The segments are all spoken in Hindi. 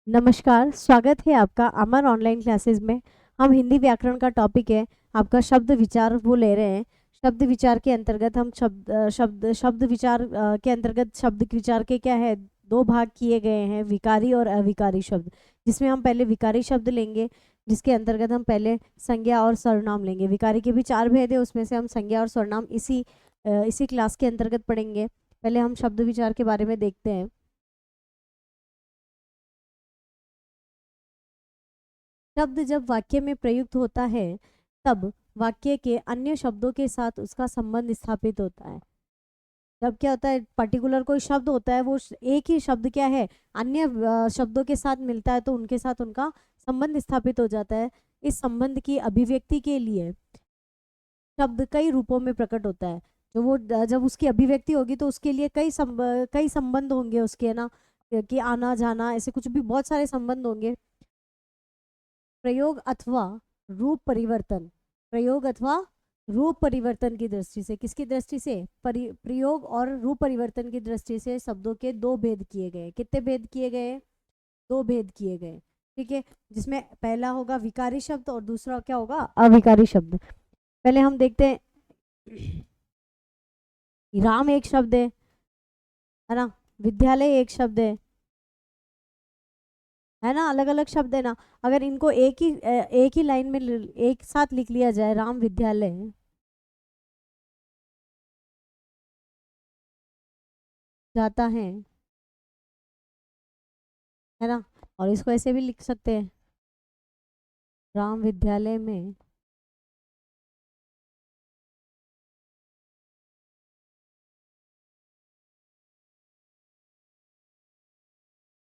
नमस्कार, स्वागत है आपका अमर ऑनलाइन क्लासेस में। हम हिंदी व्याकरण का टॉपिक है आपका शब्द विचार वो ले रहे हैं। शब्द विचार के अंतर्गत हम शब्द विचार के अंतर्गत शब्द विचार के क्या है, दो भाग किए गए हैं, विकारी और अविकारी शब्द। जिसमें हम पहले विकारी शब्द लेंगे, जिसके अंतर्गत हम पहले संज्ञा और सर्वनाम लेंगे। विकारी के भी चार भेद है, उसमें से हम संज्ञा और सर्वनाम इसी क्लास के अंतर्गत पढ़ेंगे। पहले हम शब्द विचार के बारे में देखते हैं। शब्द जब वाक्य में प्रयुक्त होता है तब वाक्य के अन्य शब्दों के साथ उसका संबंध स्थापित होता है। जब क्या होता है, पर्टिकुलर कोई शब्द होता है, वो एक ही शब्द क्या है, अन्य शब्दों के साथ मिलता है तो उनके साथ उनका संबंध स्थापित हो जाता है। इस संबंध की अभिव्यक्ति के लिए शब्द कई रूपों में प्रकट होता है। जब उसकी अभिव्यक्ति होगी तो उसके लिए कई संबंध होंगे उसके, है ना, कि आना जाना, ऐसे कुछ भी बहुत सारे संबंध होंगे। प्रयोग अथवा रूप परिवर्तन, प्रयोग अथवा रूप परिवर्तन की दृष्टि से, किसकी दृष्टि से, प्रयोग और रूप परिवर्तन की दृष्टि से शब्दों के दो भेद किए गए। कितने भेद किए गए? दो भेद किए गए। ठीक है, जिसमें पहला होगा विकारी शब्द और दूसरा क्या होगा, अविकारी शब्द। पहले हम देखते हैं। राम एक शब्द है ना, विद्यालय एक शब्द है ना, अलग अलग शब्द है ना। अगर इनको एक ही लाइन में एक साथ लिख लिया जाए, राम विद्यालय जाता है ना, और इसको ऐसे भी लिख सकते हैं, राम विद्यालय में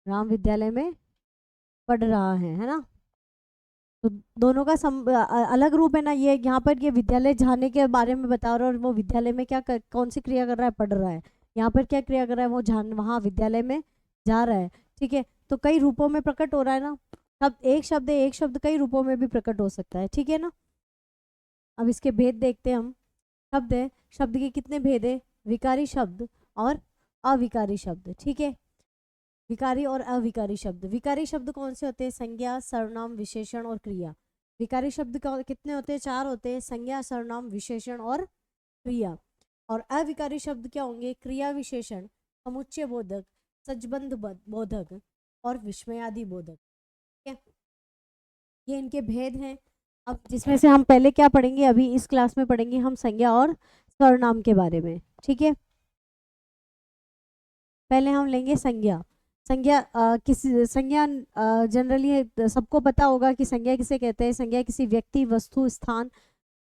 राम विद्यालय में पढ़ रहा है ना। तो दोनों का अलग रूप है ना। ये यहाँ पर ये विद्यालय जाने के बारे में बता रहा है और वो विद्यालय में कौन सी क्रिया कर रहा है, पढ़ रहा है। यहाँ पर क्या क्रिया कर रहा है, वो जान वहाँ विद्यालय में जा रहा है। ठीक है, तो कई रूपों में प्रकट हो रहा है ना। अब एक शब्द कई रूपों में भी प्रकट हो सकता है। ठीक है ना। अब इसके भेद देखते हैं हम। शब्द है, शब्द के कितने भेद है, विकारी शब्द और अविकारी शब्द। ठीक है, विकारी और अविकारी शब्द। विकारी शब्द कौन से होते हैं, संज्ञा सर्वनाम विशेषण और क्रिया। विकारी शब्द कितने होते हैं, चार होते हैं, संज्ञा सर्वनाम विशेषण और क्रिया। और अविकारी शब्द क्या होंगे, क्रिया विशेषण, समुच्चय बोधक, सजबंध बोधक और विस्मयादि बोधक। ठीक है, ये इनके भेद हैं। अब जिसमें से हम पहले क्या पढ़ेंगे, अभी इस क्लास में पढ़ेंगे हम संज्ञा और सर्वनाम के बारे में। ठीक है, पहले हम लेंगे संज्ञा। संज्ञा किसी संज्ञा जनरली सबको पता होगा कि संज्ञा किसे कहते हैं। संज्ञा किसी व्यक्ति, वस्तु, स्थान,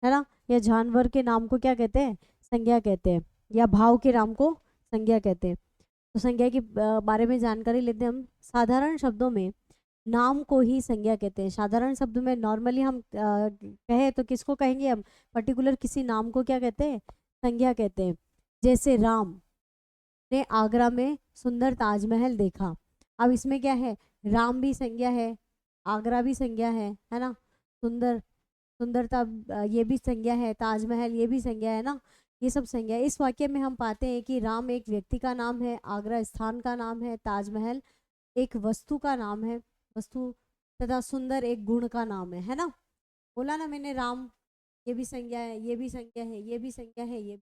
है ना, या जानवर के नाम को क्या कहते हैं, संज्ञा कहते हैं, या भाव के नाम को संज्ञा कहते हैं। तो संज्ञा के बारे में जानकारी लेते हैं हम। साधारण शब्दों में नाम को ही संज्ञा कहते हैं। साधारण शब्द में नॉर्मली हम कहें तो किसको कहेंगे हम, पर्टिकुलर किसी नाम को क्या कहते हैं, संज्ञा कहते हैं। जैसे राम ने आगरा में सुंदर ताजमहल देखा। अब इसमें क्या है, राम भी संज्ञा है, आगरा भी संज्ञा है ना, सुंदर, सुंदरता ये भी संज्ञा है, ताजमहल ये भी संज्ञा है ना। ये सब संज्ञा इस वाक्य में हम पाते हैं कि राम एक व्यक्ति का नाम है, आगरा स्थान का नाम है, ताजमहल एक वस्तु का नाम है, वस्तु, तथा सुंदर एक गुण का नाम है ना। बोला ना मैंने, राम ये भी संज्ञा है, ये भी संज्ञा है, ये भी संज्ञा है, ये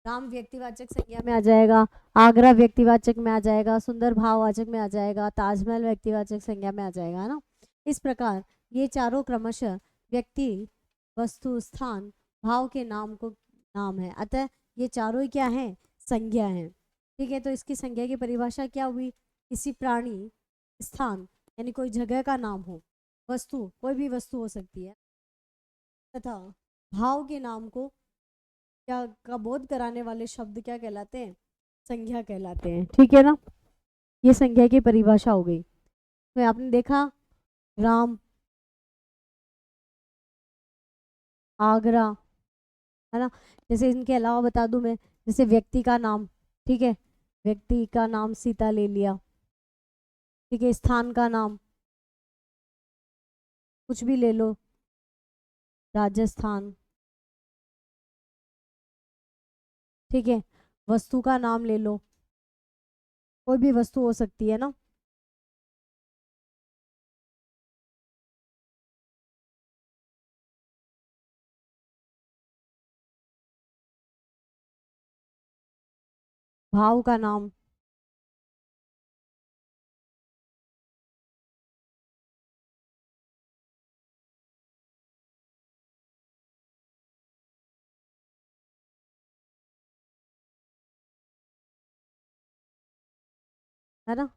राम व्यक्तिवाचक संज्ञा में आ जाएगा, आगरा व्यक्तिवाचक में आ जाएगा, सुंदर भाववाचक में आ जाएगा, ताजमहल व्यक्तिवाचक संज्ञा में आ जाएगा, है ना। इस प्रकार ये चारों क्रमशः व्यक्ति, वस्तु, स्थान, भाव के नाम को नाम है। अतः ये चारों ही क्या है, संज्ञा है। ठीक है, तो इसकी संज्ञा की परिभाषा क्या हुई, किसी प्राणी, स्थान यानी कोई जगह का नाम हो, वस्तु कोई भी वस्तु हो सकती है, तथा भाव के नाम को क्या का बोध कराने वाले शब्द क्या कहलाते हैं, संज्ञा कहलाते हैं। ठीक है ना, ये संज्ञा की परिभाषा हो गई। तो आपने देखा, राम, आगरा, है ना। जैसे इनके अलावा बता दूं मैं, जैसे व्यक्ति का नाम, ठीक है, व्यक्ति का नाम सीता ले लिया। ठीक है, स्थान का नाम कुछ भी ले लो, राजस्थान। ठीक है, वस्तु का नाम ले लो, कोई भी वस्तु हो सकती है ना। भाव का नाम, है ना।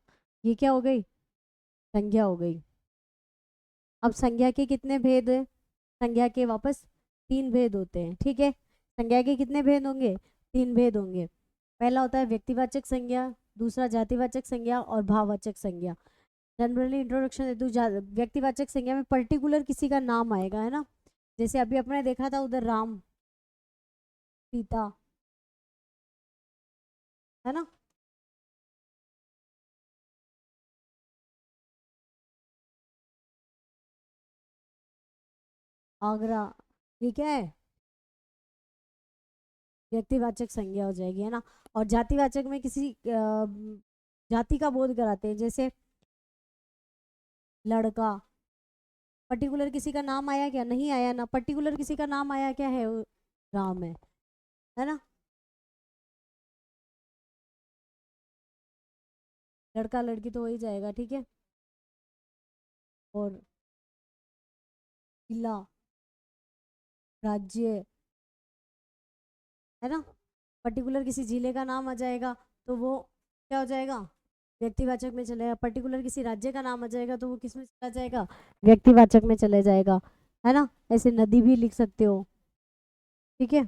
ये क्या हो गई, संज्ञा हो गई। अब संज्ञा के कितने भेद है, संज्ञा के वापस तीन भेद होते हैं, ठीक है। संज्ञा के कितने भेद होंगे, तीन भेद होंगे। पहला होता है व्यक्तिवाचक संज्ञा, दूसरा जातिवाचक संज्ञा और भाववाचक संज्ञा। जनरली इंट्रोडक्शन दे दूं, व्यक्तिवाचक संज्ञा में पर्टिकुलर किसी का नाम आएगा, है ना। जैसे अभी अपने देखा था उधर राम, सीता, है ना। आगरा, ये क्या है, व्यक्तिवाचक संज्ञा हो जाएगी, है ना। और जातिवाचक में किसी जाति का बोध कराते हैं, जैसे लड़का, पर्टिकुलर किसी का नाम आया क्या, नहीं आया ना, पर्टिकुलर किसी का नाम आया क्या है, वो राम है ना। लड़का लड़की तो हो ही जाएगा, ठीक है। और जिला, राज्य, है ना। पर्टिकुलर किसी जिले का नाम आ जाएगा तो वो क्या हो जाएगा, व्यक्तिवाचक में चलेगा। पर्टिकुलर किसी राज्य का नाम आ जाएगा तो वो किस में चला जाएगा, व्यक्तिवाचक में चले जाएगा, है ना। ऐसे नदी भी लिख सकते हो, ठीक है।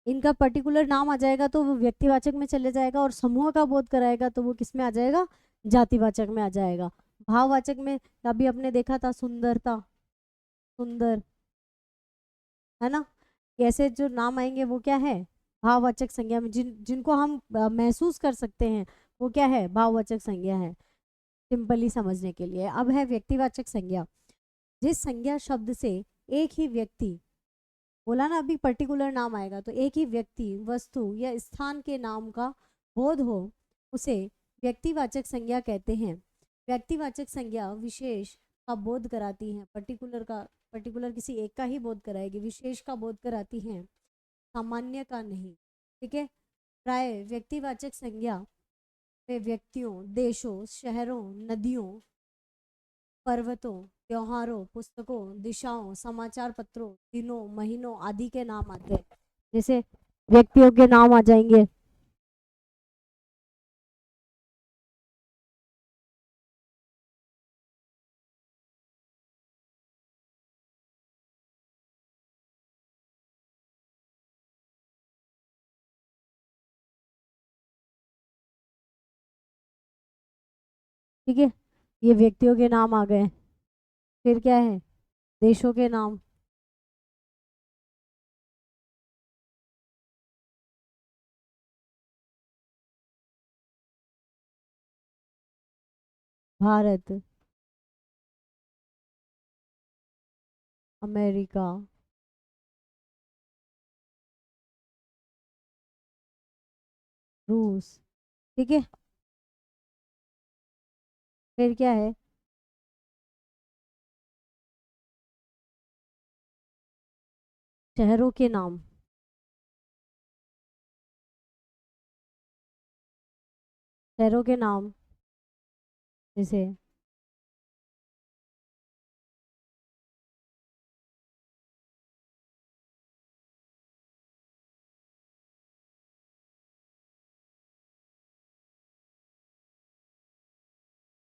इनका पर्टिकुलर नाम आ जाएगा तो वो व्यक्तिवाचक में चले जाएगा, और समूह का बोध कराएगा तो वो किस में आ जाएगा, जातिवाचक में आ जाएगा। भाववाचक में अभी अपने देखा था सुंदरता, सुंदर, है ना। ऐसे जो नाम आएंगे वो क्या है, भाववाचक संज्ञा में, जिनको हम महसूस कर सकते हैं, वो क्या है, भाववाचक संज्ञा है। सिंपली समझने के लिए अब है व्यक्तिवाचक संज्ञा। जिस संज्ञा शब्द से एक ही व्यक्ति, बोला ना अभी पर्टिकुलर नाम आएगा, तो एक ही व्यक्ति, वस्तु या स्थान के नाम का बोध हो, उसे व्यक्तिवाचक संज्ञा कहते हैं। व्यक्तिवाचक संज्ञा विशेष का बोध कराती हैं, पर्टिकुलर किसी एक का ही बोध कराएगी, विशेष का बोध कराती हैं, सामान्य का नहीं, ठीक है। प्राय व्यक्तिवाचक संज्ञा वे व्यक्तियों, देशों, शहरों, नदियों, पर्वतों, त्योहारों, पुस्तकों, दिशाओं, समाचार पत्रों, दिनों, महीनों आदि के नाम आते हैं। जैसे व्यक्तियों के नाम आ जाएंगे, ठीक है। ये व्यक्तियों के नाम आ गए। फिर क्या है, देशों के नाम, भारत, अमेरिका, रूस, ठीक है। फिर क्या है, शहरों के नाम, शहरों के नाम, जैसे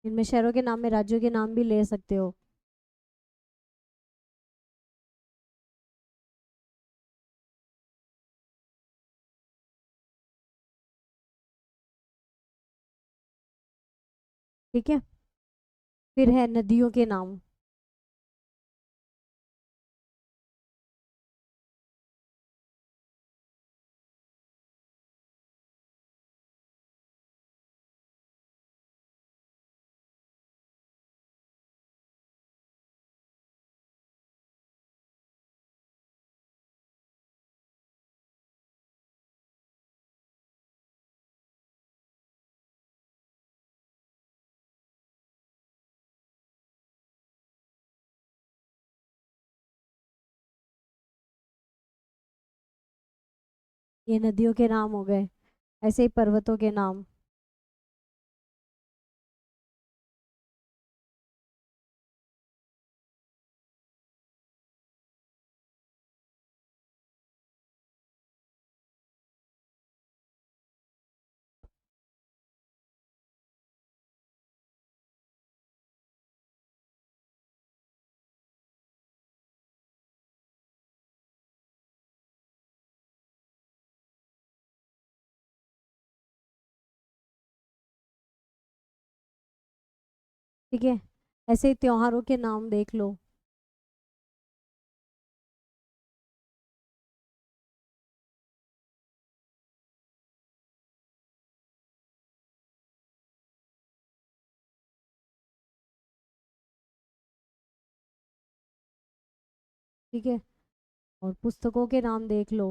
इनमें शहरों के नाम में राज्यों के नाम भी ले सकते हो। ठीक है। फिर है नदियों के नाम, ये नदियों के नाम हो गए, ऐसे ही पर्वतों के नाम। ठीक है, ऐसे ही त्योहारों के नाम देख लो। ठीक है, और पुस्तकों के नाम देख लो।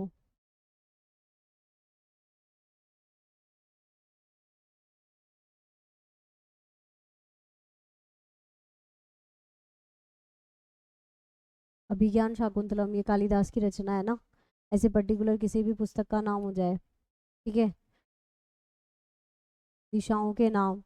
अभिज्ञान शाकुंतलम ये कालिदास की रचना है ना, ऐसे पर्टिकुलर किसी भी पुस्तक का नाम हो जाए। ठीक है, दिशाओं के नाम।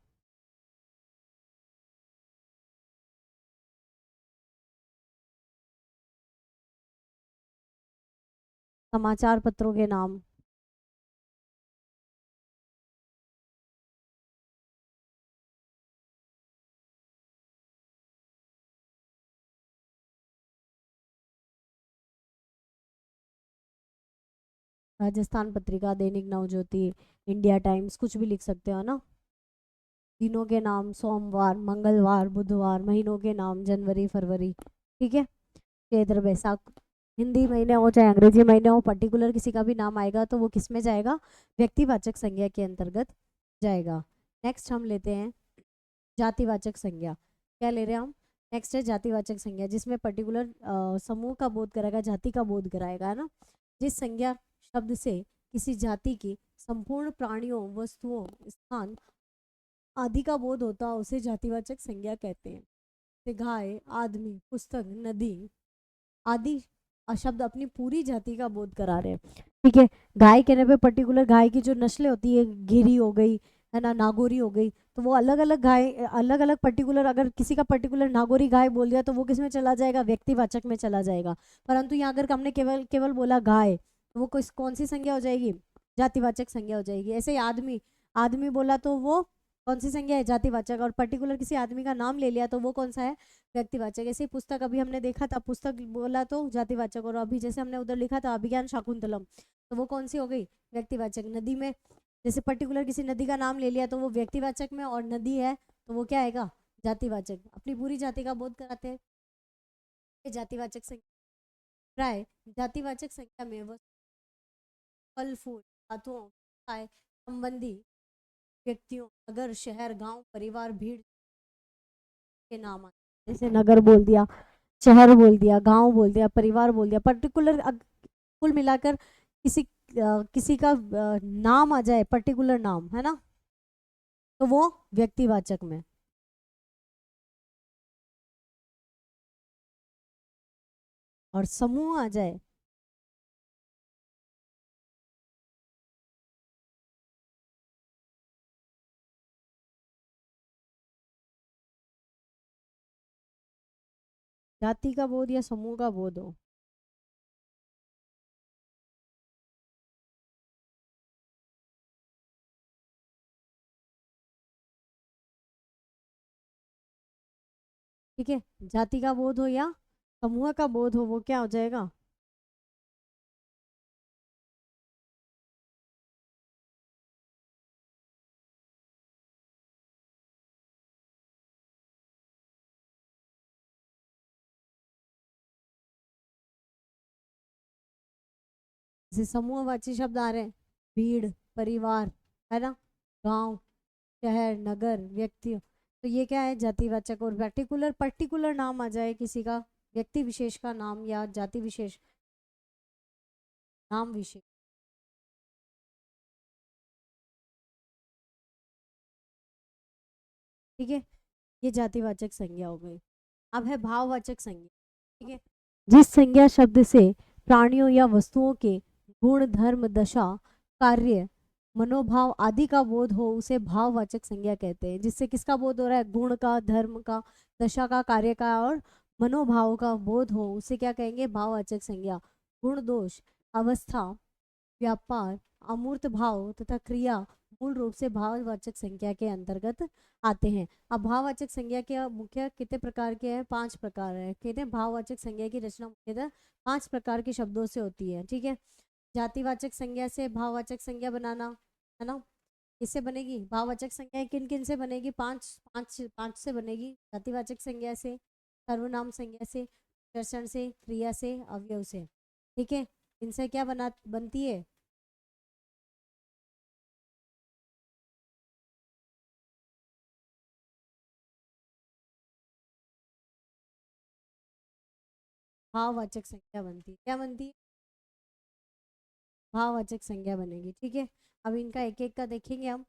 समाचार पत्रों के नाम। राजस्थान पत्रिका, दैनिक नवज्योति, इंडिया टाइम्स, कुछ भी लिख सकते हो ना। दिनों के नाम, सोमवार, मंगलवार, बुधवार। महीनों के नाम, जनवरी, फरवरी। ठीक है, चैत्र, बैसाख। हिंदी महीने हो चाहे अंग्रेजी महीने हो, पर्टिकुलर किसी का भी नाम आएगा तो वो किस में जाएगा? व्यक्तिवाचक संज्ञा के अंतर्गत जाएगा। नेक्स्ट हम लेते हैं जातिवाचक संज्ञा। क्या ले रहे हैं हम? नेक्स्ट है जातिवाचक संज्ञा, जिसमें पर्टिकुलर समूह का बोध कराएगा, जाति का बोध कराएगा, है ना। जिस संज्ञा शब्द से किसी जाति की संपूर्ण प्राणियों, वस्तुओं, स्थान आदि का बोध होता है उसे जातिवाचक संज्ञा कहते हैं। जैसे गाय, आदमी, पुस्तक, नदी आदि शब्द अपनी पूरी जाति का बोध करा रहे हैं। ठीक है, गाय कहने पे पर्टिकुलर गाय की जो नस्लें होती है, गिरी हो गई, है ना, नागौरी हो गई, तो वो अलग अलग गाय, अलग अलग पर्टिकुलर, अगर किसी का पर्टिकुलर नागौरी गाय बोल दिया तो वो किस में चला जाएगा? व्यक्तिवाचक में चला जाएगा। परंतु यहाँ अगर हमने केवल केवल बोला गाय, तो वो कौन सी संज्ञा हो जाएगी? जातिवाचक संज्ञा हो जाएगी। ऐसे ही आदमी, आदमी बोला तो वो कौन सी संज्ञा है? जातिवाचक। और पर्टिकुलर किसी आदमी का नाम ले लिया तो वो कौन सा है? व्यक्तिवाचक। ऐसे ही पुस्तक अभी हमने देखा था, पुस्तक बोला तो जातिवाचक, और अभी जैसे हमने उधर लिखा था अभिज्ञान शाकुंतलम, तो वो कौन सी हो गई? व्यक्तिवाचक। नदी में जैसे पर्टिकुलर किसी नदी का नाम ले लिया तो वो व्यक्तिवाचक में, और नदी है तो वो क्या आएगा? जातिवाचक। अपनी पूरी जाति का बोध कराते हैं। ये जातिवाचक संज्ञा। प्राय जातिवाचक संज्ञा में वह फल, फूल, धातुओं, संबंधी, व्यक्तियों, नगर, शहर, गांव, परिवार, भीड़ के नाम आते हैं। जैसे नगर बोल दिया, शहर बोल दिया, गांव बोल दिया, परिवार बोल दिया, पर्टिकुलर कुल मिलाकर किसी का नाम आ जाए, पर्टिकुलर नाम, है ना, तो वो व्यक्तिवाचक में। और समूह आ जाए, जाति का बोध या समूह का बोध हो। ठीक है, जाति का बोध हो या समूह का बोध हो, वो क्या हो जाएगा? जैसे समूहवाची शब्द आ रहे हैं, भीड़, परिवार, है ना, गांव, शहर, नगर, व्यक्ति, तो ये क्या है? जातिवाचक। और पर्टिकुलर, पर्टिकुलर नाम आ जाए किसी का, व्यक्ति विशेष का नाम या जाति विशेष, नाम विशेष। ठीक है, ये जातिवाचक संज्ञा हो गई। अब है भाववाचक संज्ञा। ठीक है, जिस संज्ञा शब्द से प्राणियों या वस्तुओं के गुण, धर्म, दशा, कार्य, मनोभाव आदि का बोध हो उसे भाववाचक संज्ञा कहते हैं। जिससे किसका बोध हो रहा है? गुण का, धर्म का, दशा का, कार्य का और मनोभाव का बोध हो उसे क्या कहेंगे? भाववाचक संज्ञा। गुण, दोष, अवस्था, व्यापार, अमूर्त भाव तथा क्रिया मूल रूप से भाववाचक संज्ञा के अंतर्गत आते हैं। अब भाववाचक संज्ञा के मुख्य कितने प्रकार के हैं? 5 प्रकार है। कहते हैं भाववाचक संज्ञा की रचना मुख्यतः 5 प्रकार के शब्दों से होती है। ठीक है, जातिवाचक संज्ञा से भाववाचक संज्ञा बनाना, है ना? इससे बनेगी भाववाचक संज्ञा। किन किन से बनेगी? पांच से बनेगी। जातिवाचक संज्ञा से, सर्वनाम संज्ञा से, विशेषण से, क्रिया से, अवयव से। ठीक है, इनसे क्या बनती है? भाववाचक संज्ञा बनती है। क्या बनती है? भाववाचक संज्ञा बनेगी। ठीक है, अब इनका एक एक का देखेंगे हम।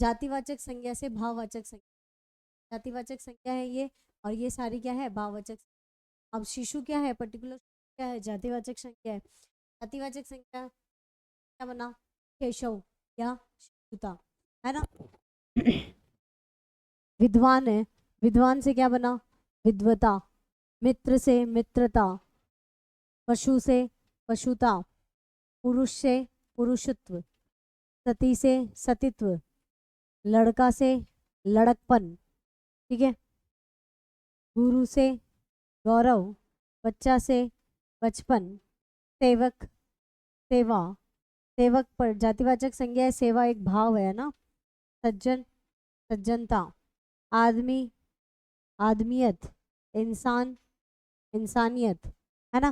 जातिवाचक संज्ञा से भाववाचक संज्ञा, जातिवाचक संज्ञा है ये, और ये सारी क्या है? भाववाचक। अब शिशु क्या है? पर्टिकुलर क्या है? जातिवाचक संज्ञा है। जातिवाचक संज्ञा क्या बना? केशव या शिशुता, है ना? विद्वान है, विद्वान से क्या बना? विद्वता। मित्र से मित्रता, पशु से पशुता, पुरुष से पुरुषत्व, सती से सतीत्व, लड़का से लड़कपन। ठीक है, गुरु से गौरव, बच्चा से बचपन, सेवक सेवा। सेवक पर जातिवाचक संज्ञा है, सेवा एक भाव है ना? सज्जन सज्जनता, आदमी आदमियत, इंसान इंसानियत, है ना?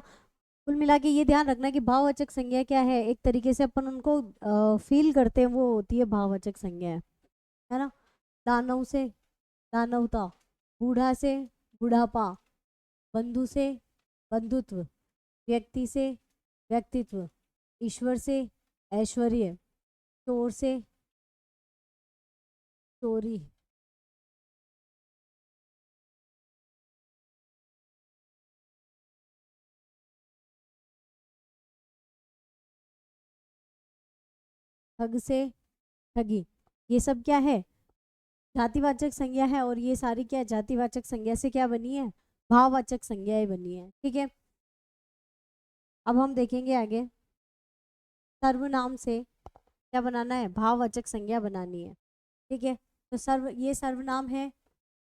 कुल मिला के ये ध्यान रखना कि भाववाचक संज्ञा क्या है, एक तरीके से अपन उनको फील करते हैं, वो होती है भाववाचक संज्ञा, है ना? दानव से दानवता, बूढ़ा से बुढ़ापा, बंधु से बंधुत्व, व्यक्ति से व्यक्तित्व, ईश्वर से ऐश्वर्य, चोर से चोरी, ठग से ठगी। ये सब क्या है? जातिवाचक संज्ञा है, और ये सारी क्या? जातिवाचक संज्ञा से क्या बनी है? भाववाचक संज्ञाएं बनी है। ठीक है, अब हम देखेंगे आगे। सर्वनाम से क्या बनाना है? भाववाचक संज्ञा बनानी है। ठीक है, तो ये सर्वनाम है,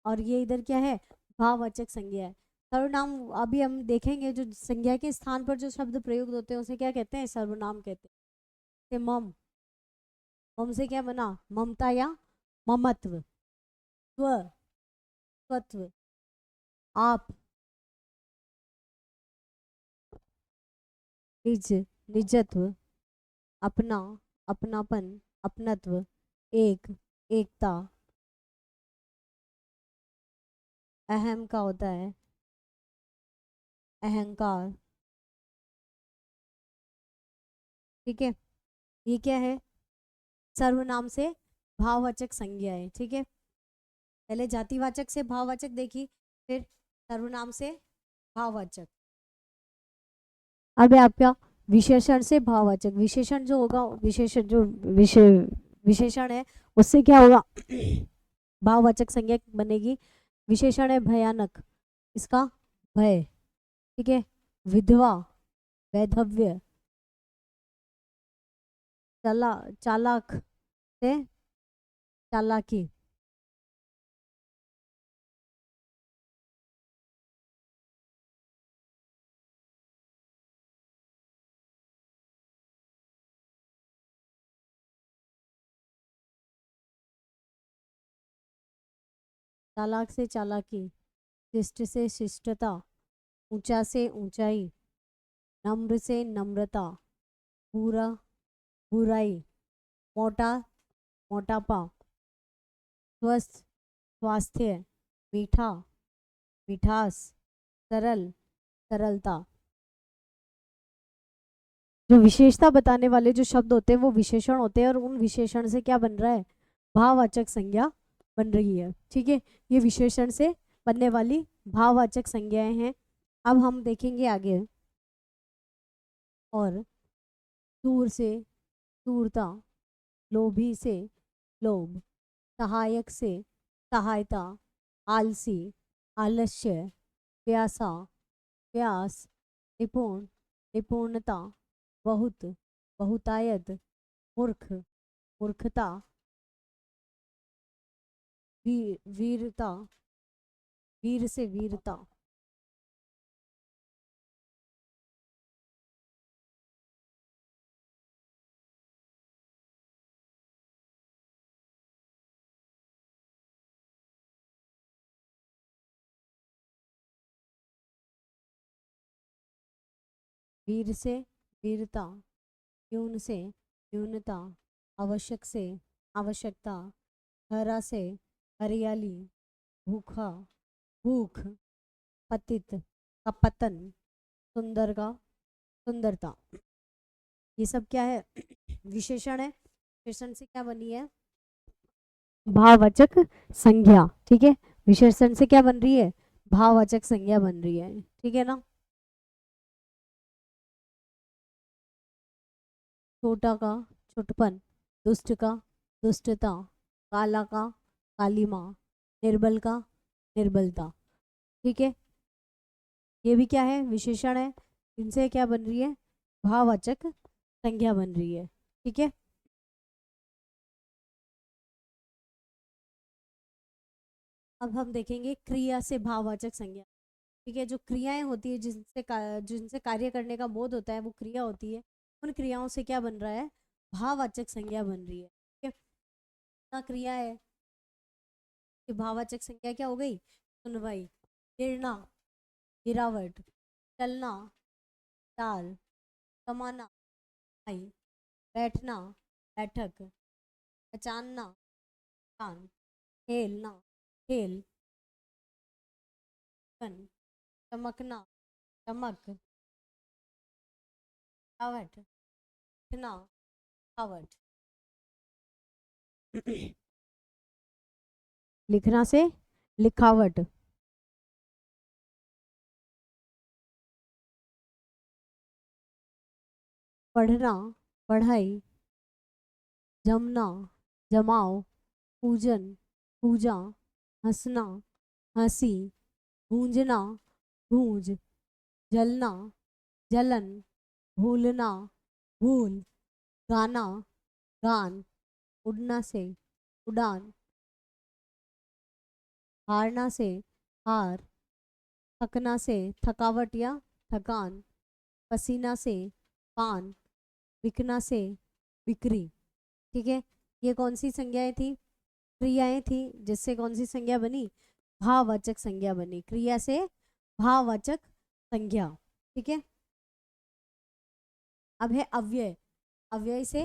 और ये इधर क्या है? भाववाचक संज्ञा है। सर्वनाम अभी हम देखेंगे, जो संज्ञा के स्थान पर जो शब्द प्रयुक्त होते हैं उसे क्या कहते हैं? सर्वनाम कहते हैं। जैसे मम, मम से क्या बना? ममता या ममत्व। स्व, स्वत्व। आप, निज, निजत्व। अपना, अपनापन, अपनत्व। एक, एकता। अहम का होता है अहंकार। ठीक है, ये क्या है? सर्वनाम से भाववाचक संज्ञा है। ठीक है, पहले जातिवाचक से भाववाचक देखी, फिर सर्वनाम से भाववाचक। अब है आपका विशेषण से भाववाचक। विशेषण जो होगा, विशेषण जो विशेषण है उससे क्या होगा? भाववाचक संज्ञा बनेगी। विशेषण है भयानक, इसका भय। ठीक है, विधवा, वैधव्य, चालाक से चालाकी, चालाक से चालाकी, शिष्ट से शिष्टता, ऊंचा से ऊंचाई, नम्र से नम्रता, बुरा बुराई, मोटा मोटापा, स्वस्थ स्वास्थ्य, मीठा मिठास, सरल सरलता। जो विशेषता बताने वाले जो शब्द होते हैं वो विशेषण होते हैं, और उन विशेषण से क्या बन रहा है? भाववाचक संज्ञा बन रही है। ठीक है, ये विशेषण से बनने वाली भाववाचक संज्ञाएं हैं। अब हम देखेंगे आगे। और दूर से दूरता, लोभी से लोभ, सहायक से सहायता, आलसी आलस्य, प्यासा प्यास, निपुण निपुणता, बहुत बहुतायत, मूर्ख मूर्खता, वीरता, वीर से वीरता, वीर से वीरता, न्यून से न्यूनता, आवश्यक से आवश्यकता, हरा से हरियाली, भूखा भूख, पतित का पतन, सुंदर का सुंदरता। ये सब क्या है? विशेषण है। विशेषण से क्या बनी है? भाववाचक संज्ञा। ठीक है, विशेषण से क्या बन रही है? भाववाचक संज्ञा बन रही है। ठीक है ना। छोटा का छोटपन, दुष्ट का दुष्टता, काला का कालीमा, निर्बल का निर्बलता। ठीक है, ये भी क्या है? विशेषण है। इनसे क्या बन रही है? भाववाचक संज्ञा बन रही है। ठीक है, अब हम देखेंगे क्रिया से भाववाचक संज्ञा। ठीक है, जो क्रियाएं होती है जिनसे कार्य करने का बोध होता है वो क्रिया होती है। उन क्रियाओं से क्या बन रहा है? भाववाचक संज्ञा बन रही है। ठीक है, ना क्रिया है कि भाववाचक संज्ञा क्या हो गई? सुनवाई, गिरना गिरावट, चलना चाल, कमाना आई, बैठना बैठक, पहचानना कान, खेलना खेल, कन, चमकना चमक, आवट, लिखना आवट। लिखना से लिखावट, पढ़ना पढ़ाई, जमना जमाओ, पूजन पूजा, हंसना हंसी, गूंजना गूंज, जलना जलन, भूलना भूल, गाना गान, उड़ना से उड़ान, हारना से हार, थकना से थकावट या थकान, पसीना से पान, बिकना से बिक्री। ठीक है, ये कौन सी संज्ञाएं थी? क्रियाएं थी जिससे कौन सी संज्ञा बनी? भाववाचक संज्ञा बनी। क्रिया से भाववाचक संज्ञा। ठीक है, अब है अव्यय। अव्यय से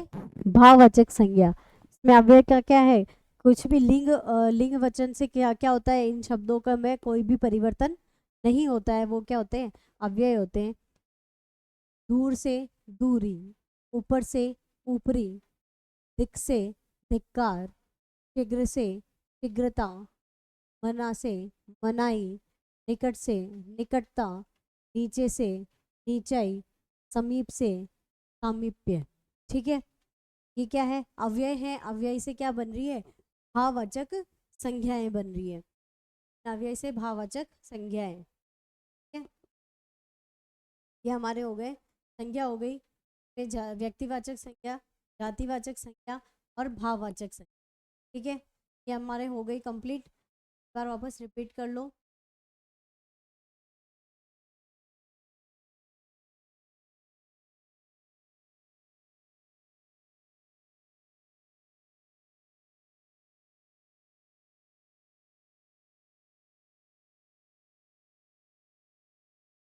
भाववाचक संज्ञा। इसमें अव्यय का क्या है? कुछ भी लिंग वचन से क्या क्या होता है? इन शब्दों का में कोई भी परिवर्तन नहीं होता है, वो क्या होते हैं? अव्यय होते हैं। दूर से दूरी, ऊपर से ऊपरी, दिक से धिक्कार, शीघ्र से शीघ्रता, मना से मनाई, निकट से निकटता, नीचे से नीचाई, समीप से सामीप्य। ठीक है, ये क्या है? अव्यय है। अव्यय से क्या बन रही है? भाववाचक संज्ञाएं बन रही है। अव्यय से भाववाचक संज्ञाएं। ठीक है, ये हमारे हो गए, संज्ञा हो गई। फिर व्यक्तिवाचक संज्ञा, जातिवाचक संज्ञा और भाववाचक संज्ञा। ठीक है, ये हमारे हो गई कंप्लीट। एक बार वापस रिपीट कर लो।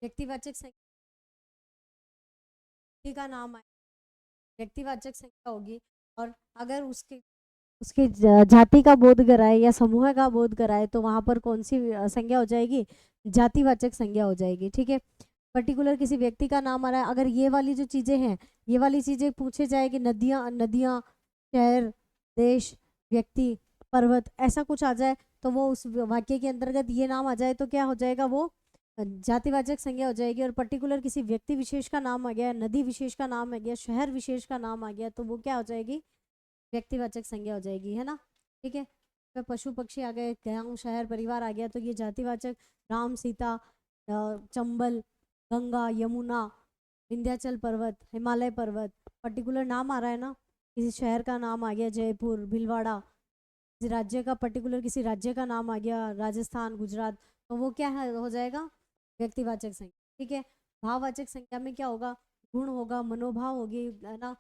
व्यक्तिवाचक संज्ञा का नाम आए, व्यक्तिवाचक संज्ञा होगी। और अगर उसके उसके जाति का बोध कराए या समूह का बोध कराए तो वहां पर कौन सी संज्ञा हो जाएगी? जातिवाचक संज्ञा हो जाएगी। ठीक है, पर्टिकुलर किसी व्यक्ति का नाम आ रहा है, अगर ये वाली जो चीजें हैं, ये वाली चीजें पूछे जाएगी, नदियां नदियां, शहर, देश, व्यक्ति, पर्वत, ऐसा कुछ आ जाए तो वो उस वाक्य के अंतर्गत ये नाम आ जाए तो क्या हो जाएगा? वो जातिवाचक संज्ञा हो जाएगी, और पर्टिकुलर किसी व्यक्ति विशेष का नाम आ गया, नदी विशेष का नाम आ गया, शहर विशेष का नाम आ गया, तो वो क्या हो जाएगी? व्यक्तिवाचक संज्ञा हो जाएगी, है ना। ठीक है, तो पशु पक्षी आ गए, गांव शहर परिवार आ गया, तो ये जातिवाचक। राम सीता, चंबल, गंगा यमुना, विंध्याचल पर्वत, हिमालय पर्वत, पर्टिकुलर नाम आ रहा है ना। किसी शहर का नाम आ गया जयपुर, भीलवाड़ा, किसी राज्य का पर्टिकुलर किसी राज्य का नाम आ गया राजस्थान, गुजरात, तो वो क्या है, हो जाएगा व्यक्तिवाचक संज्ञा। ठीक है, भाववाचक संज्ञा में क्या होगा? गुण होगा, मनोभाव होगी, है ना,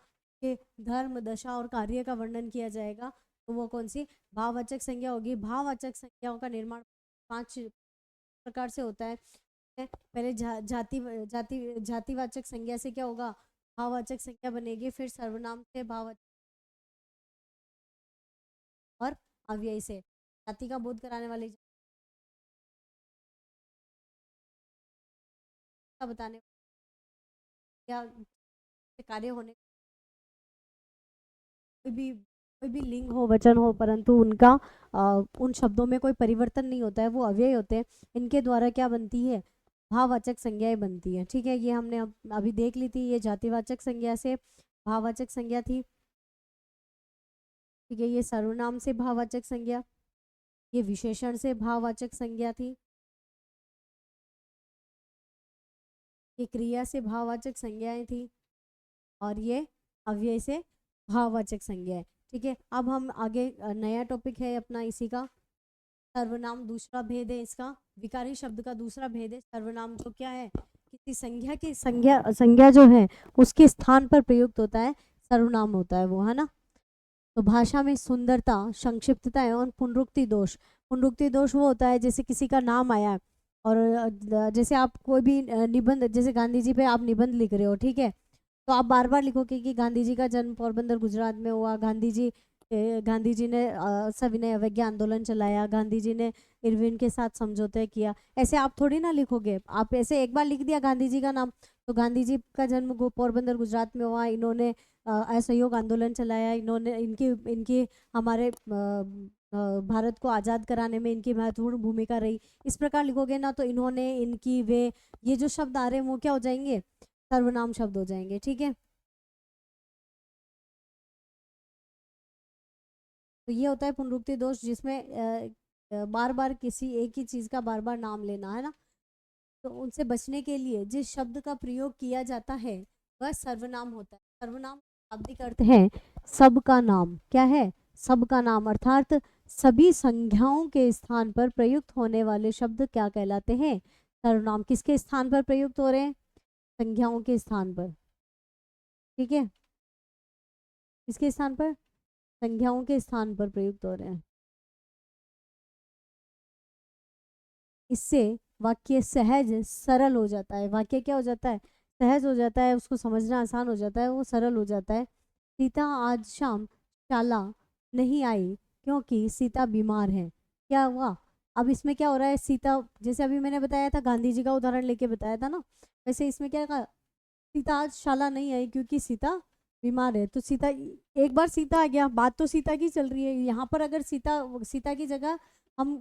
कि धर्म दशा और कार्य का वर्णन किया जाएगा, तो वो कौन सी भाववाचक संज्ञा होगी। भाववाचक संज्ञाओं का निर्माण 5 प्रकार से होता है। पहले जातिवाचक संज्ञा से क्या होगा? भाववाचक संज्ञा बनेगी, फिर सर्वनाम से भाववाचक और अव्यय से। जाति का बोध कराने वाली का बताने क्या कार्य होने, कोई भी लिंग हो वचन हो, परंतु उनका उन शब्दों में कोई परिवर्तन नहीं होता है, वो अव्यय होते हैं। इनके द्वारा क्या बनती है? भाववाचक संज्ञाएं बनती है। ठीक है, ये हमने अभी देख ली थी, ये जातिवाचक संज्ञा से भाववाचक संज्ञा थी। ठीक है, ये सर्वनाम से भाववाचक संज्ञा, ये विशेषण से भाववाचक संज्ञा थी, ये क्रिया से भाववाचक संज्ञाएं थी, और ये अव्यय से भाववाचक संज्ञा है। ठीक है, अब हम आगे नया टॉपिक है अपना इसी का, सर्वनाम। दूसरा भेद है इसका, विकारी शब्द का दूसरा भेद है सर्वनाम, जो क्या है? किसी संज्ञा की संज्ञा जो है उसके स्थान पर प्रयुक्त होता है, सर्वनाम होता है वो, है ना। तो भाषा में सुंदरता, संक्षिप्तता एवं पुनरुक्ति दोष। पुनरुक्ति दोष वो होता है जैसे किसी का नाम आया, और जैसे आप कोई भी निबंध, जैसे गांधी जी पे आप निबंध लिख रहे हो, ठीक है, तो आप बार बार लिखोगे कि गांधी जी का जन्म पोरबंदर गुजरात में हुआ, गांधी जी ने सविनय अवज्ञा आंदोलन चलाया, गांधी जी ने इरविन के साथ समझौता किया। ऐसे आप थोड़ी ना लिखोगे, आप ऐसे एक बार लिख दिया गांधी जी का नाम, तो गांधी जी का जन्म पोरबंदर गुजरात में हुआ, इन्होंने असहयोग आंदोलन चलाया, इन्होंने इनकी इनकी हमारे भारत को आज़ाद कराने में इनकी महत्वपूर्ण भूमिका रही। इस प्रकार लिखोगे ना, तो इन्होंने, इनकी, वे, ये जो शब्द आ रहे हैं वो क्या हो जाएंगे? सर्वनाम शब्द हो जाएंगे। ठीक है, तो ये होता है पुनरुक्ति दोष, जिसमें बार बार किसी एक ही चीज का बार बार नाम लेना, है ना। तो उनसे बचने के लिए जिस शब्द का प्रयोग किया जाता है वह सर्वनाम होता है। सर्वनाम शाब्दिक अर्थ है सबका नाम। क्या है? सबका नाम, अर्थात सभी संज्ञाओं के स्थान पर प्रयुक्त होने वाले शब्द क्या कहलाते हैं? सर्वनाम। किसके स्थान पर प्रयुक्त हो रहे हैं? संज्ञाओं के स्थान पर। ठीक है, किसके स्थान पर? संज्ञाओं के स्थान पर प्रयुक्त हो रहे हैं। इससे वाक्य सहज सरल हो जाता है। वाक्य क्या हो जाता है? सहज हो जाता है, उसको समझना आसान हो जाता है, वो सरल हो जाता है। सीता आज शाम शाला नहीं आई क्योंकि सीता बीमार है। क्या हुआ? अब इसमें क्या हो रहा है? सीता, जैसे अभी मैंने बताया था, गांधी जी का उदाहरण लेके बताया था ना, वैसे इसमें क्या कहा? सीता आज शाला नहीं आई क्योंकि सीता बीमार है। तो सीता, एक बार सीता आ गया, बात तो सीता की चल रही है। यहाँ पर अगर सीता सीता की जगह हम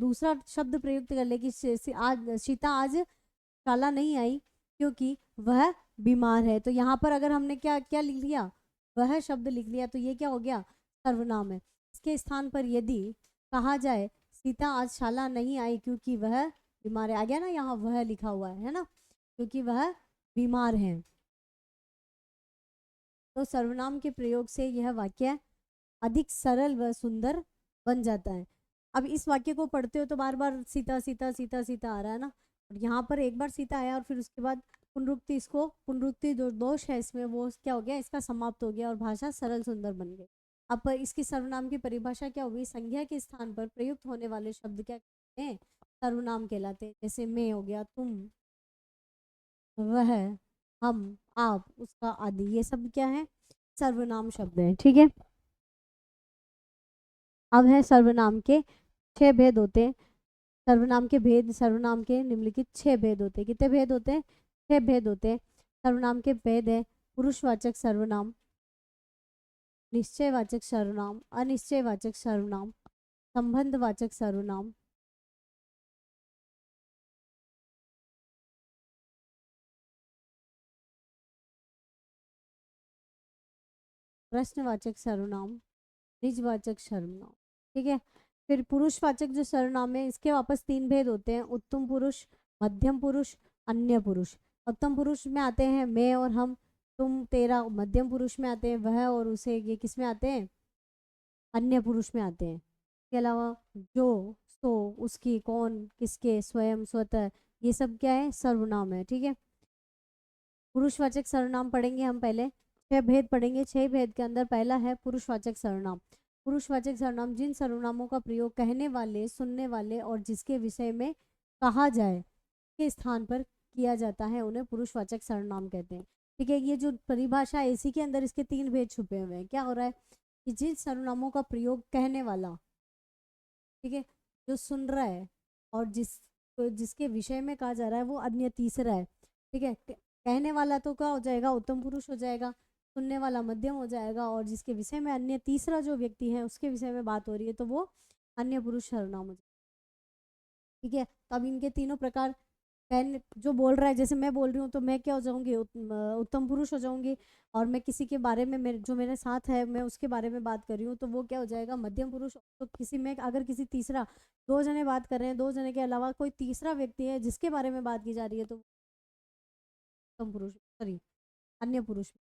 दूसरा शब्द प्रयुक्त कर ले कि आज सीता आज शाला नहीं आई क्योंकि वह बीमार है, तो यहाँ पर अगर हमने क्या क्या लिख लिया? वह शब्द लिख लिया, तो ये क्या हो गया? सर्वनाम है। इसके स्थान पर यदि कहा जाए सीता आज शाला नहीं आई क्योंकि वह बीमार है, आ गया ना, यहाँ वह लिखा हुआ है ना, क्योंकि वह बीमार है, तो सर्वनाम के प्रयोग से यह वाक्य अधिक सरल व सुंदर बन जाता है। अब इस वाक्य को पढ़ते हो तो बार बार सीता सीता सीता सीता आ रहा है ना, और यहाँ पर एक बार सीता आया और फिर उसके बाद पुनरुक्ति, इसको पुनरुक्ति जो दोष है इसमें वो क्या हो गया? इसका समाप्त हो गया और भाषा सरल सुंदर बन गई। अब इसकी सर्वनाम की परिभाषा क्या होगी? संज्ञा के स्थान पर प्रयुक्त होने वाले शब्द क्या कहते हैं? सर्वनाम कहलाते हैं। जैसे मैं हो गया, तुम, वह, हम, आप, उसका आदि, ये सब क्या है? सर्वनाम शब्द है। ठीक है, अब है सर्वनाम के 6 भेद होते हैं। सर्वनाम के भेद, सर्वनाम के निम्नलिखित 6 भेद होते हैं। कितने भेद होते हैं? 6 भेद होते हैं। सर्वनाम के भेद है पुरुषवाचक सर्वनाम, निश्चयवाचक सर्वनाम, अनिश्चयवाचक सर्वनाम, संबंधवाचक सर्वनाम, प्रश्नवाचक सर्वनाम, निजवाचक सर्वनाम। ठीक है, फिर पुरुषवाचक जो सर्वनाम है इसके वापस 3 भेद होते हैं, उत्तम पुरुष, मध्यम पुरुष, अन्य पुरुष। उत्तम पुरुष में आते हैं मैं और हम, तुम, तेरा। मध्यम पुरुष में आते हैं वह और उसे। ये किस में आते हैं? अन्य पुरुष में आते हैं। इसके अलावा जो, सो, उसकी, कौन, किसके, स्वयं, स्वतः, ये सब क्या है? सर्वनाम है। ठीक है, पुरुषवाचक सर्वनाम पढ़ेंगे हम पहले। 6 भेद पढ़ेंगे। 6 भेद के अंदर पहला है पुरुषवाचक सर्वनाम। पुरुषवाचक सर्वनाम जिन सर्वनामों का प्रयोग कहने वाले, सुनने वाले और जिसके विषय में कहा जाए के स्थान पर किया जाता है उन्हें पुरुषवाचक सर्वनाम कहते हैं। ठीक है, ये जो परिभाषा है इसी के अंदर इसके 3 भेद छुपे हुए हैं। क्या हो रहा है कि जिन सर्वनामों का प्रयोग कहने वाला, ठीक है, जो सुन रहा है और जिसके विषय में कहा जा रहा है वो अन्य तीसरा है। ठीक है, कहने वाला तो क्या हो जाएगा? उत्तम पुरुष हो जाएगा। सुनने वाला मध्यम हो जाएगा और जिसके विषय में अन्य तीसरा जो व्यक्ति है उसके विषय में बात हो रही है तो वो अन्य पुरुष सर्वनाम हो जाएगा। ठीक है, तो अब इनके तीनों प्रकार, कहने जो बोल रहा है, जैसे मैं बोल रही हूँ तो मैं क्या हो जाऊंगी? उत्तम पुरुष हो जाऊंगी। और मैं किसी के बारे में, जो मेरे साथ है मैं उसके बारे में बात कर रही हूँ तो वो क्या हो जाएगा? मध्यम पुरुष। तो किसी में अगर किसी तीसरा, 2 जने बात कर रहे हैं, 2 जने के अलावा कोई तीसरा व्यक्ति है जिसके बारे में बात की जा रही है तो उत्तम पुरुष, सॉरी, अन्य पुरुष।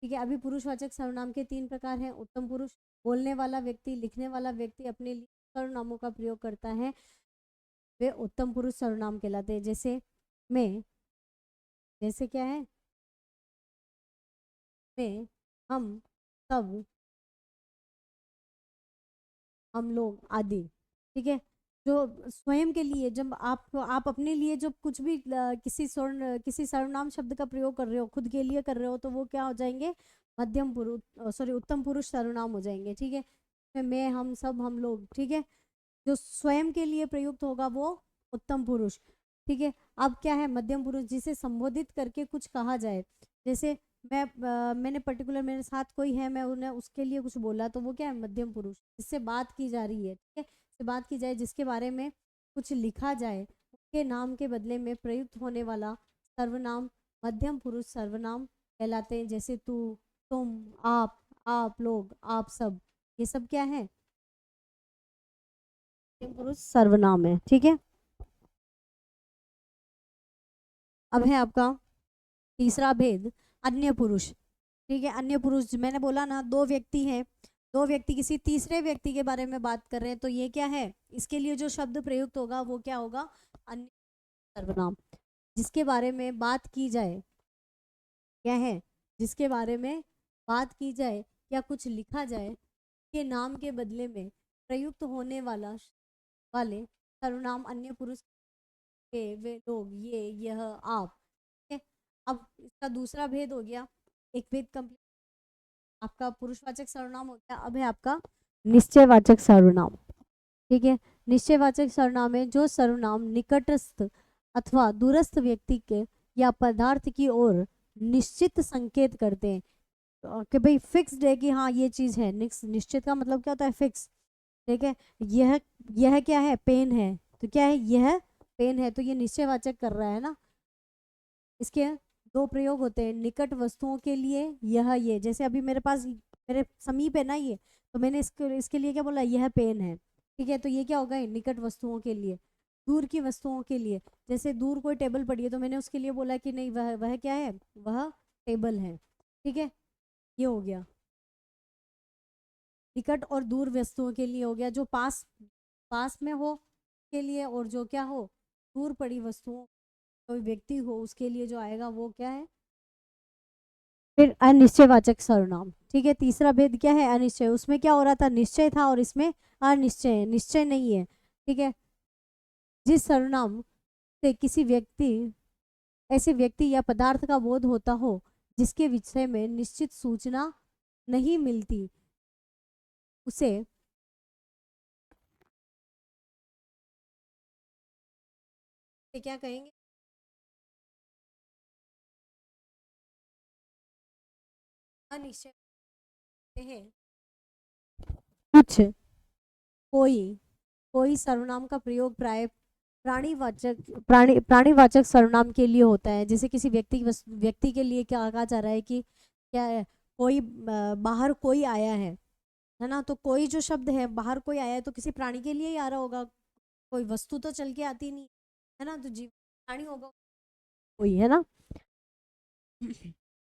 ठीक है, अभी पुरुषवाचक सर्वनाम के 3 प्रकार हैं। उत्तम पुरुष, बोलने वाला व्यक्ति, लिखने वाला व्यक्ति अपने लिए सर्वनामों का प्रयोग करता है, वे उत्तम पुरुष सर्वनाम कहलाते हैं। जैसे मैं, जैसे क्या है? मैं, हम, सब, हम लोग आदि। ठीक है, जो स्वयं के लिए, जब आप अपने लिए जब कुछ भी किसी सर्वनाम शब्द का प्रयोग कर रहे हो, खुद के लिए कर रहे हो, तो वो क्या हो जाएंगे? मध्यम पुरुष, सॉरी, उत्तम पुरुष सर्वनाम हो जाएंगे। ठीक है, मैं, हम, सब, हम लोग। ठीक है, जो स्वयं के लिए प्रयुक्त होगा वो उत्तम पुरुष। ठीक है, अब क्या है? मध्यम पुरुष, जिसे संबोधित करके कुछ कहा जाए। जैसे मैंने पर्टिकुलर, मेरे साथ कोई है, मैं उन्हें उसके लिए कुछ बोला तो वो क्या है? मध्यम पुरुष। जिससे बात की जा रही है, ठीक है, जिससे बात की जाए, जिसके बारे में कुछ लिखा जाए, उसके नाम के बदले में प्रयुक्त होने वाला सर्वनाम मध्यम पुरुष सर्वनाम कहलाते हैं। जैसे तू, तुम, आप लोग, आप सब, ये सब क्या है? मध्यम पुरुष सर्वनाम है। ठीक है, अब है आपका तीसरा भेद, अन्य पुरुष। ठीक है, अन्य पुरुष, मैंने बोला ना, 2 व्यक्ति हैं, 2 व्यक्ति किसी तीसरे व्यक्ति के बारे में बात कर रहे हैं तो ये क्या है? इसके लिए जो शब्द प्रयुक्त होगा वो क्या होगा? अन्य सर्वनाम। जिसके बारे में बात की जाए, क्या है? जिसके बारे में बात की जाए या कुछ लिखा जाए के नाम के बदले में प्रयुक्त होने वाले सर्वनाम अन्य पुरुष के, वे लोग, ये, यह, आप। ठीक है, अब इसका दूसरा भेद हो गया, एक भेद कंप्लीट। आपका पुरुषवाचक सर्वनाम हो गया। अब है आपका निश्चयवाचक सर्वनाम। ठीक है, निश्चयवाचक सर्वनाम है जो सर्वनाम निकटस्थ अथवा दूरस्थ व्यक्ति के या पदार्थ की ओर निश्चित संकेत करते हैं। कि भाई फिक्स्ड है कि हाँ ये चीज है। निश्चित का मतलब क्या होता है? फिक्स। ठीक है, यह क्या है? पेन है। तो क्या है? यह पेन है, तो ये निश्चयवाचक कर रहा है ना। इसके 2 प्रयोग होते हैं निकट वस्तुओं के लिए, यह, ये। जैसे अभी मेरे पास, मेरे समीप है ना ये, तो मैंने इसके लिए क्या बोला? यह पेन है। ठीक है, तो ये क्या होगा? निकट वस्तुओं के लिए। दूर की वस्तुओं के लिए, जैसे दूर कोई टेबल पड़ी है तो मैंने उसके लिए बोला कि नहीं, वह क्या है? वह टेबल है। ठीक है, ये हो गया निकट और दूर वस्तुओं के लिए हो गया। जो पास पास में हो के लिए, और जो क्या हो? दूर पड़ी वस्तुओं, कोई व्यक्ति हो उसके लिए जो आएगा वो क्या है? फिर अनिश्चयवाचक सर्वनाम। ठीक है, तीसरा भेद क्या है? अनिश्चय। उसमें क्या हो रहा था? निश्चय था और इसमें अनिश्चय है, निश्चय नहीं है। ठीक है, जिस सर्वनाम से किसी व्यक्ति, ऐसे व्यक्ति या पदार्थ का बोध होता हो जिसके विषय में निश्चित सूचना नहीं मिलती, उसे क्या कहेंगे? अनिश्चय हैं। कुछ, कोई, कोई सर्वनाम का प्रयोग प्राय प्राणीवाचक सर्वनाम के लिए होता है। जैसे किसी व्यक्ति के लिए क्या कहा जा रहा है कि क्या है? कोई बाहर कोई आया है ना, तो कोई जो शब्द है, बाहर कोई आया है तो किसी प्राणी के लिए ही आ रहा होगा, कोई वस्तु तो चल के आती नहीं है ना, तो जीव प्राणी होगा कोई, है ना।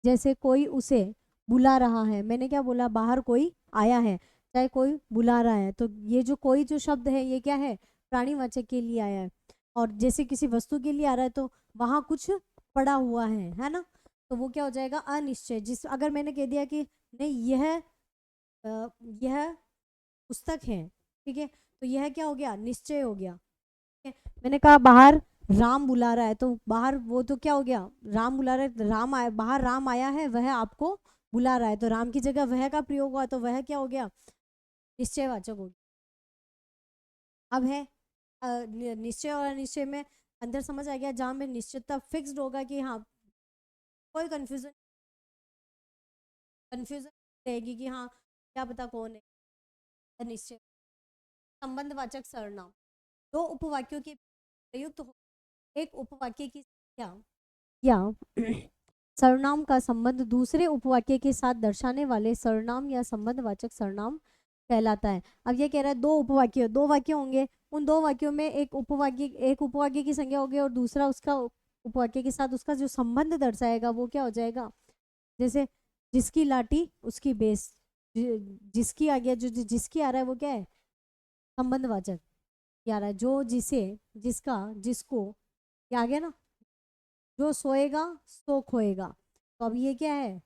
जैसे कोई उसे बुला रहा है, मैंने क्या बोला, बाहर कोई आया है, चाहे कोई बुला रहा है, तो ये जो कोई जो शब्द है ये क्या है, प्राणीवाचक के लिए आया है। और जैसे किसी वस्तु के लिए आ रहा है तो वहां कुछ पड़ा हुआ है ना, तो वो क्या हो जाएगा, अनिश्चय। जिस अगर मैंने कह दिया कि नहीं यह पुस्तक है, ठीक है, तो यह क्या हो गया, निश्चय हो गया। मैंने कहा बाहर राम बुला रहा है, तो बाहर वो तो क्या हो गया, राम बुला रहा है, राम आया, बाहर राम आया है, वह आपको बुला रहा है, तो राम की जगह वह का प्रयोग हुआ, तो वह क्या हो गया, निश्चयवाचक हो गया। अब है निश्चय और अनिश्चय में अंदर समझ आ गया, जहां में निश्चितता फिक्स्ड होगा कि हाँ कोई कंफ्यूजन कंफ्यूजन रहेगी कि हाँ क्या पता कौन है। अनिश्चय संबंधवाचक सर्वनाम, दो उपवाक्यों के प्रयुक्त हो, एक उपवाक्य की संख्या या सर्वनाम का संबंध दूसरे उपवाक्य के साथ दर्शाने वाले सर्वनाम या संबंधवाचक सर्वनाम कहलाता है। अब ये कह रहा है दो वाक्य होंगे, उन दो वाक्यों में एक उपवाक्य की संख्या होगी और दूसरा उसका उपवाक्य के साथ उसका जो संबंध दर्शाएगा वो क्या हो जाएगा। जैसे जिसकी लाठी उसकी बेस, जिसकी आ गया, जो जिसकी आ रहा है वो क्या है, संबंधवाचक। ये आ रहा है जो, जिसे, जिसका, जिसको, ये आ गया ना, जो सोएगा सो खोएगा, तो अब ये क्या है,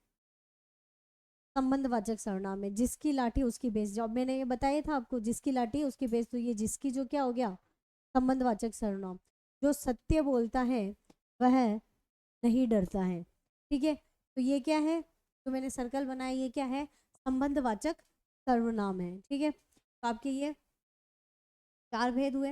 संबंधवाचक सर्वनाम है। जिसकी लाठी उसकी बेस, जब मैंने ये बताया था आपको, जिसकी लाठी उसकी बेस, तो ये जिसकी जो क्या हो गया, संबंधवाचक सर्वनाम। जो सत्य बोलता है वह नहीं डरता है, ठीक है, तो ये क्या है, तो मैंने सर्कल बनाया, ये क्या है, संबंधवाचक सर्वनाम है, ठीक है। तो आपके ये चार भेद हुए।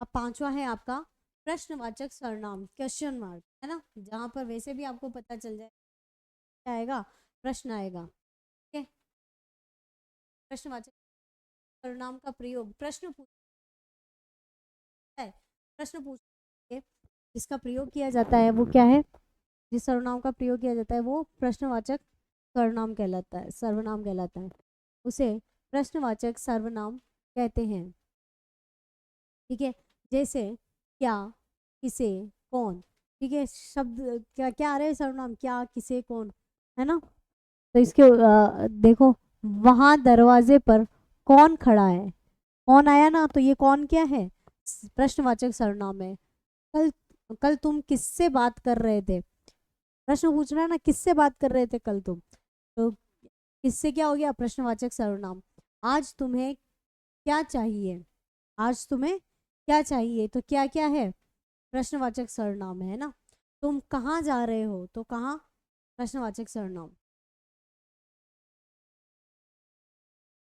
अब पांचवा है आपका प्रश्नवाचक सर्वनाम, क्वेश्चन मार्क, है ना, जहां पर वैसे भी आपको पता चल जाए क्या आएगा, प्रश्न आएगा, ठीक है। प्रश्नवाचक सर्वनाम का प्रयोग प्रश्न पूछता है, प्रश्न पूछ जिसका प्रयोग किया जाता है वो क्या है, जिस सर्वनाम का प्रयोग किया जाता है वो प्रश्नवाचक सर्वनाम कहलाता है, उसे प्रश्नवाचक सर्वनाम कहते हैं, ठीक है। जैसे क्या, किसे, कौन, ठीक है, शब्द क्या क्या आ रहे हैं सर्वनाम, क्या, किसे, कौन, है ना। तो इसके देखो, वहां दरवाजे पर कौन खड़ा है, कौन आया ना, तो ये कौन क्या है, प्रश्नवाचक सर्वनाम है। कल कल तुम किससे बात कर रहे थे, प्रश्न पूछ रहा है ना, किससे बात कर रहे थे कल तुम, तो किससे क्या हो गया, प्रश्नवाचक सर्वनाम। आज तुम्हें क्या चाहिए, आज तुम्हें क्या चाहिए, तो क्या क्या है, प्रश्नवाचक सर्वनाम है ना। तुम कहाँ जा रहे हो, तो कहाँ, प्रश्नवाचक सर्वनाम।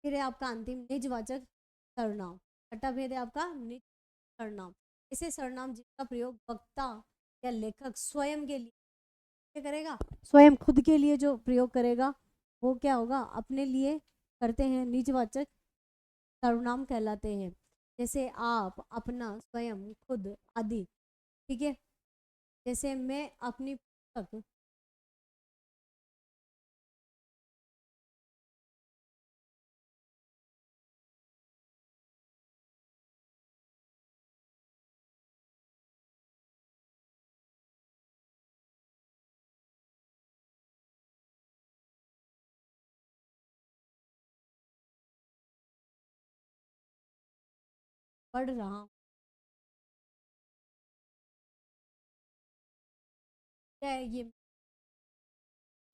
फिर है आपका अंतिम निजवाचक सर्वनाम, छठा भेद है आपका निज सर्वनाम। ऐसे सर्वनाम जिसका प्रयोग वक्ता या लेखक स्वयं के लिए क्या करेगा, स्वयं खुद के लिए जो प्रयोग करेगा वो क्या होगा, अपने लिए करते हैं, निजवाचक सर्वनाम कहलाते हैं। जैसे आप, अपना, स्वयं, खुद आदि, ठीक है। जैसे मैं अपनी पुस्तक, पढ़ रहा हूँ, क्या है ये,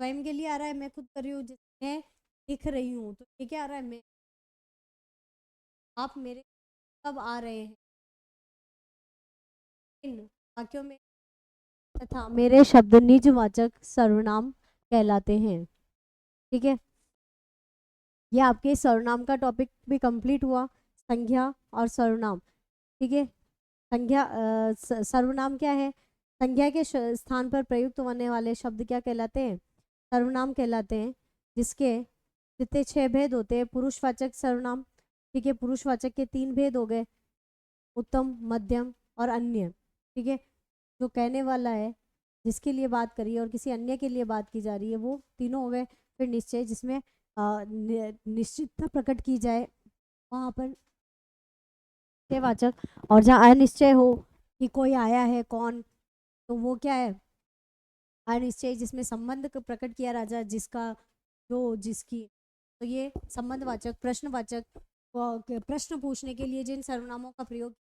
स्वयं के लिए आ रहा है, मैं खुद कर रही हूँ, जैसे मैं लिख रही हूँ, तो ये क्या आ रहा है, मैं, आप मेरे कब आ रहे हैं, इन वाक्यों में तथा मेरे शब्द निजवाचक सर्वनाम कहलाते हैं, ठीक है। ये आपके सर्वनाम का टॉपिक भी कंप्लीट हुआ, संज्ञा और सर्वनाम, ठीक है। संज्ञा सर्वनाम क्या है, संज्ञा के स्थान पर प्रयुक्त होने वाले शब्द क्या कहलाते हैं, सर्वनाम कहलाते हैं, जिसके जितने 6 भेद होते हैं, पुरुषवाचक सर्वनाम, ठीक है, पुरुषवाचक के 3 भेद हो गए, उत्तम, मध्यम और अन्य, ठीक है। जो कहने वाला है, जिसके लिए बात करी है और किसी अन्य के लिए बात की जा रही है, वो तीनों हो गए। फिर निश्चय जिसमें निश्चितता प्रकट की जाए वहाँ पर निश्चयवाचक, और जहाँ अनिश्चय हो कि कोई आया है कौन, तो वो क्या है अनिश्चय, जिसमें संबंध को प्रकट किया राजा जिसका जो जिसकी, तो ये संबंधवाचक। प्रश्नवाचक प्रश्न पूछने के लिए जिन सर्वनामों का प्रयोग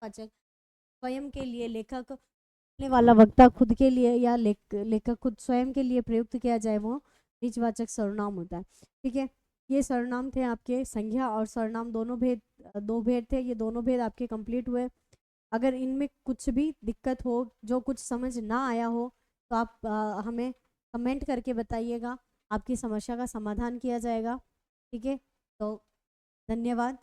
वाचक स्वयं के लिए लेखक बोलने वाला वक्ता खुद के लिए या लेखक खुद स्वयं के लिए प्रयुक्त किया जाए वो निजवाचक सर्वनाम होता है। ठीक है, ये सर्वनाम थे आपके संज्ञा और सर्वनाम दोनों भेद, दो भेद थे, ये दोनों भेद आपके कंप्लीट हुए। अगर इनमें कुछ भी दिक्कत हो, जो कुछ समझ ना आया हो, तो आप हमें कमेंट करके बताइएगा, आपकी समस्या का समाधान किया जाएगा। ठीक है, तो धन्यवाद।